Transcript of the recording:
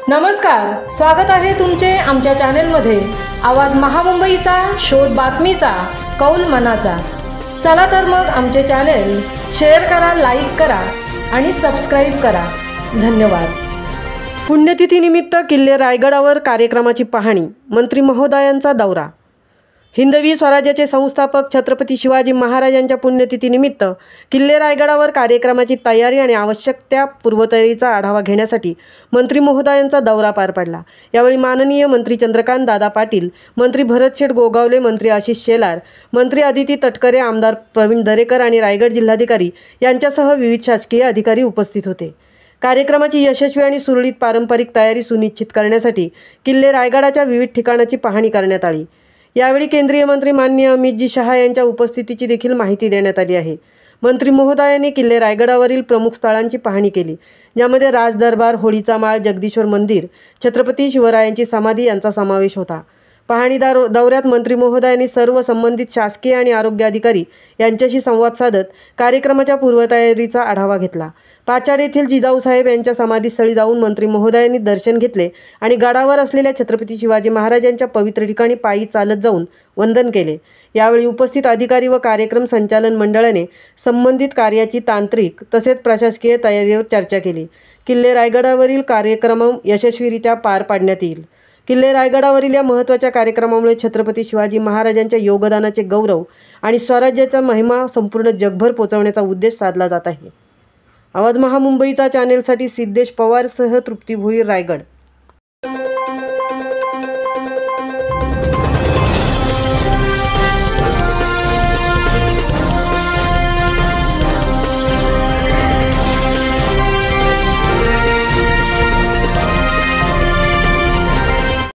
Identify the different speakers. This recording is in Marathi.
Speaker 1: नमस्कार, स्वागत आहे तुमचे आमच्या चॅनलमध्ये। आवाज महामुंबईचा, शोध बातमीचा, कौल मनाचा। चला तर मग आमचे चॅनल शेअर करा, लाईक करा आणि सबस्क्राइब करा। धन्यवाद। पुण्यतिथीनिमित्त किल्ले रायगडावर कार्यक्रमाची पाहणी, मंत्री महोदयांचा दौरा। हिंदवी स्वराज्याचे संस्थापक छत्रपती शिवाजी महाराजांच्या पुण्यतिथीनिमित्त किल्ले रायगडावर कार्यक्रमाची तयारी आणि आवश्यक त्या पूर्वतयारीचा आढावा घेण्यासाठी मंत्री महोदयांचा दौरा पार पडला। यावेळी माननीय मंत्री चंद्रकांत दादा पाटील, मंत्री भरतशेठ गोगावले, मंत्री आशिष शेलार, मंत्री अदिती तटकरे, आमदार प्रवीण दरेकर आणि रायगड जिल्हाधिकारी यांच्यासह विविध शासकीय अधिकारी उपस्थित होते। कार्यक्रमाची यशस्वी आणि सुरळीत पारंपरिक तयारी सुनिश्चित करण्यासाठी किल्ले रायगडाच्या विविध ठिकाणाची पाहणी करण्यात आली। यावेळी केंद्रीय मंत्री माननीय अमित शहा यांच्या उपस्थितीची देखील माहिती देण्यात आली आहे। मंत्री महोदयांनी किल्ले रायगडावरील प्रमुख स्थळांची पाहणी केली, ज्यामध्ये राजदरबार, होळीचा माळ, जगदीश्वर मंदिर, छत्रपती शिवरायांची समाधी यांचा समावेश होता। पाहणी दौऱ्यात मंत्री महोदयांनी सर्व संबंधित शासकीय आणि आरोग्य अधिकारी यांच्याशी संवाद साधत कार्यक्रमाच्या पूर्वतयारीचा आढावा घेतला। पाचाड येथील जिजाऊसाहेब यांच्या समाधीस्थळी जाऊन मंत्री महोदयांनी दर्शन घेतले आणि गडावर असलेल्या छत्रपती शिवाजी महाराजांच्या पवित्र ठिकाणी पायी चालत जाऊन वंदन केले। यावेळी उपस्थित अधिकारी व कार्यक्रम संचालन मंडळाने संबंधित कार्याची तांत्रिक तसेच प्रशासकीय तयारीवर चर्चा केली। किल्ले रायगडावरील कार्यक्रम यशस्वीरित्या पार पाडण्यात येईल। किल्ले रायगडावरील या महत्त्वाच्या कार्यक्रमामुळे छत्रपती शिवाजी महाराजांच्या योगदानाचे गौरव आणि स्वराज्याचा महिमा संपूर्ण जगभर पोहोचवण्याचा उद्देश साधला जात आहे। आवाज महामुंबईचा चॅनेलसाठी सिद्धेश पवारसह तृप्ती भोईर, रायगड।